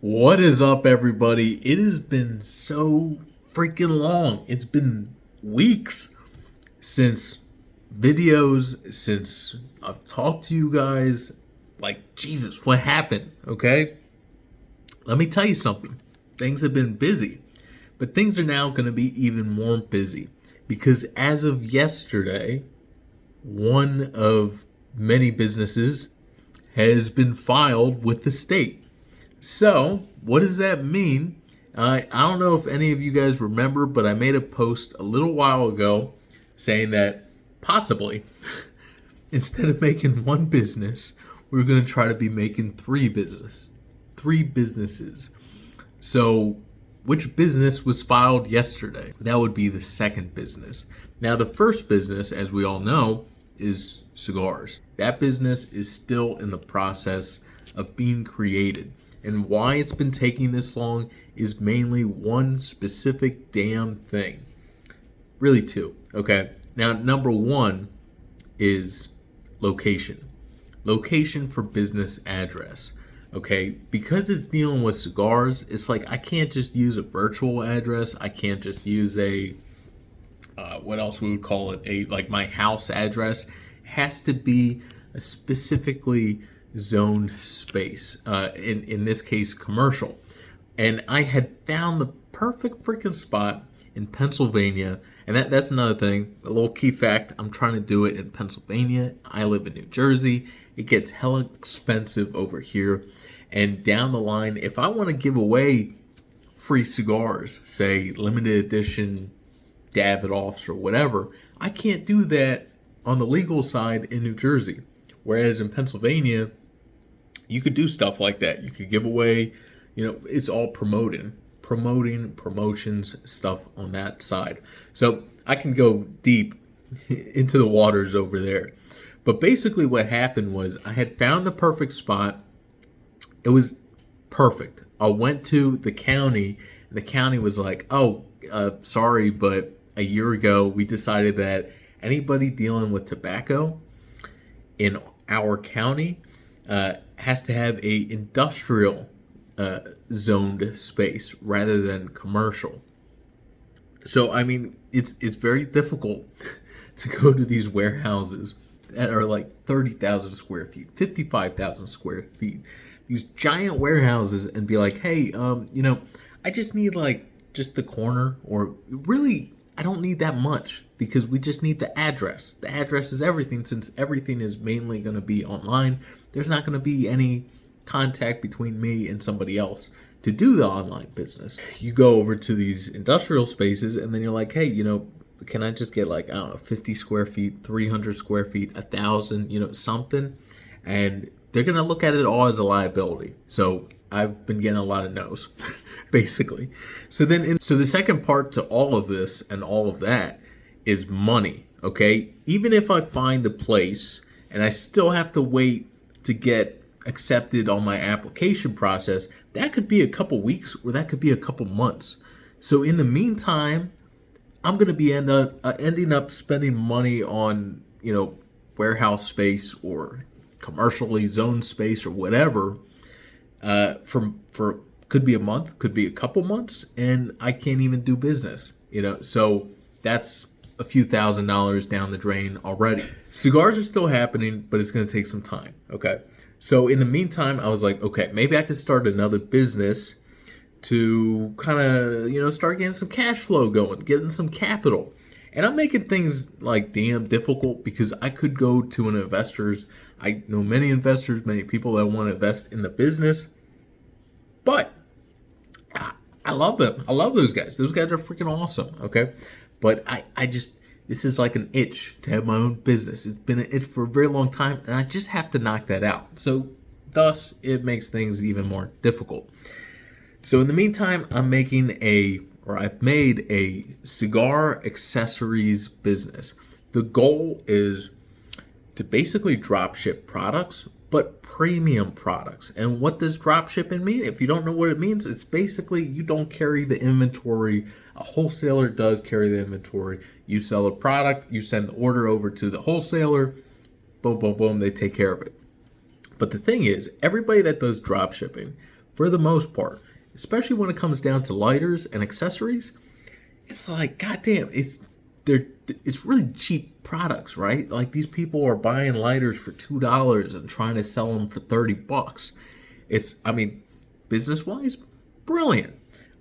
What is up, everybody? It has been so freaking long. It's been weeks since since I've talked to you guys. Like, Jesus, what happened? Okay? Let me tell you something. Things have been busy, but things are now going to be even more busy because as of yesterday, one of many businesses has been filed with the state. So, what does that mean? I don't know if any of you guys remember, but I made a post a little while ago saying that possibly instead of making one business, we're going to try to be making three businesses. So, which business was filed yesterday? That would be the second business. Now, the first business, as we all know, is cigars. That business is still in the process of being created. And why it's been taking this long is mainly one specific damn thing. Really two. Okay. Now, number one is location. Location for business address. Okay. Because it's dealing with cigars, it's like I can't just use a virtual address. I can't just use what else we would call it? Like my house address. It has to be a specifically zoned space, in this case commercial. And I had found the perfect freaking spot in Pennsylvania. And that's another thing, a little key fact, I'm trying to do it in Pennsylvania. I live in New Jersey. It gets hella expensive over here. And down the line, if I want to give away free cigars, say limited edition Davidoffs or whatever, I can't do that on the legal side in New Jersey. Whereas in Pennsylvania, you could do stuff like that. You could give away, it's all promotions, stuff on that side. So I can go deep into the waters over there. But basically what happened was I had found the perfect spot. It was perfect. I went to the county, and the county was like, sorry, but a year ago we decided that anybody dealing with tobacco in our county has to have a industrial zoned space rather than commercial. So I mean, it's very difficult to go to these warehouses that are like 30,000 square feet, 55,000 square feet, these giant warehouses, and be like, hey, I just need like just the corner, or really, I don't need that much because we just need the address. The address is everything. Since everything is mainly going to be online, there's not going to be any contact between me and somebody else to do the online business. You go over to these industrial spaces and then you're like, hey, can I just get like, I don't know, 50 square feet, 300 square feet, 1,000, something? And they're going to look at it all as a liability. So I've been getting a lot of no's, basically. So the second part to all of this and all of that is money, okay? Even if I find the place and I still have to wait to get accepted on my application process, that could be a couple weeks or that could be a couple months. So in the meantime, I'm going to be ending up spending money on, warehouse space or commercially zoned space or whatever, for could be a month, could be a couple months, and I can't even do business, so that's a few $1,000s down the drain already. Cigars are still happening, but it's going to take some time. Okay. So in the meantime, I was like, okay, maybe I could start another business to kind of, start getting some cash flow going, getting some capital. And I'm making things like damn difficult because I could go to an investor's. I know many investors, many people that want to invest in the business, but I love them. I love those guys. Those guys are freaking awesome. Okay. But I just, this is like an itch to have my own business. It's been an itch for a very long time, and I just have to knock that out. So thus, it makes things even more difficult. So in the meantime, I've made a cigar accessories business. The goal is to basically drop ship products, but premium products. And what does drop shipping mean? If you don't know what it means, it's basically you don't carry the inventory. A wholesaler does carry the inventory. You sell a product, you send the order over to the wholesaler, boom, boom, boom, they take care of it. But the thing is, everybody that does drop shipping for the most part, especially when it comes down to lighters and accessories. It's like, goddamn, it's really cheap products, right? Like these people are buying lighters for $2 and trying to sell them for $30. It's, I mean, business wise, brilliant.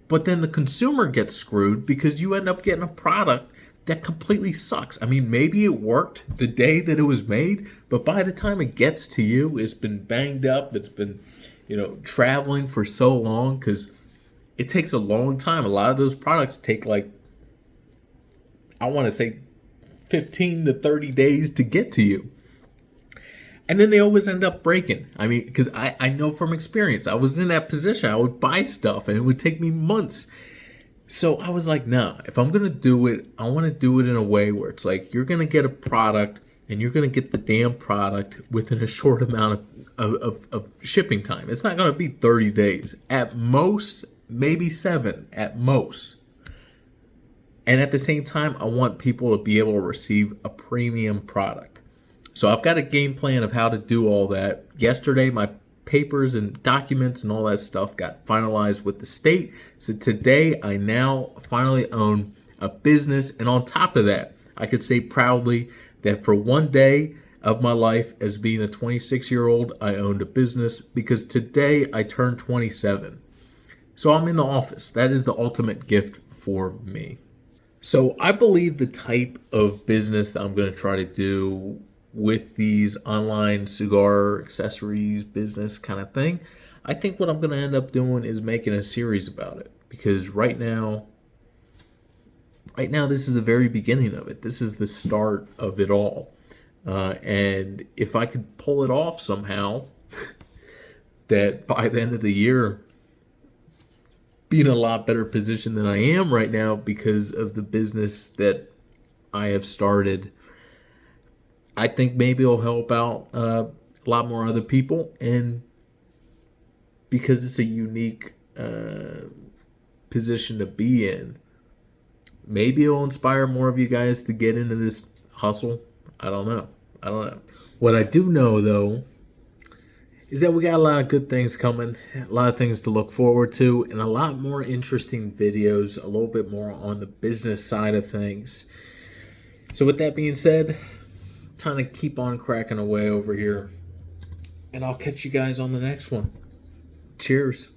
But then the consumer gets screwed because you end up getting a product that completely sucks. I mean, maybe it worked the day that it was made, but by the time it gets to you, it's been banged up. It's been, traveling for so long because it takes a long time. A lot of those products take like, I want to say 15 to 30 days to get to you. And then they always end up breaking. I mean, because I know from experience, I was in that position. I would buy stuff and it would take me months. So I was like, nah, if I'm going to do it, I want to do it in a way where it's like you're going to get a product and you're going to get the damn product within a short amount of shipping time. It's not going to be 30 days. At most, maybe 7 at most. And at the same time, I want people to be able to receive a premium product. So I've got a game plan of how to do all that. Yesterday, my papers and documents and all that stuff got finalized with the state. So today, I now finally own a business. And on top of that, I could say proudly that for one day of my life as being a 26-year-old, I owned a business because today I turned 27. So I'm in the office. That is the ultimate gift for me. So I believe the type of business that I'm going to try to do with these online cigar accessories business kind of thing, I think what I'm going to end up doing is making a series about it. Because right now, this is the very beginning of it. This is the start of it all. And if I could pull it off somehow, that by the end of the year, be in a lot better position than I am right now because of the business that I have started, I think maybe it'll help out a lot more other people. And because it's a unique position to be in, maybe it'll inspire more of you guys to get into this hustle. I don't know. What I do know, though, is that we got a lot of good things coming, a lot of things to look forward to, and a lot more interesting videos, a little bit more on the business side of things. So with that being said, time to keep on cracking away over here, and I'll catch you guys on the next one. Cheers.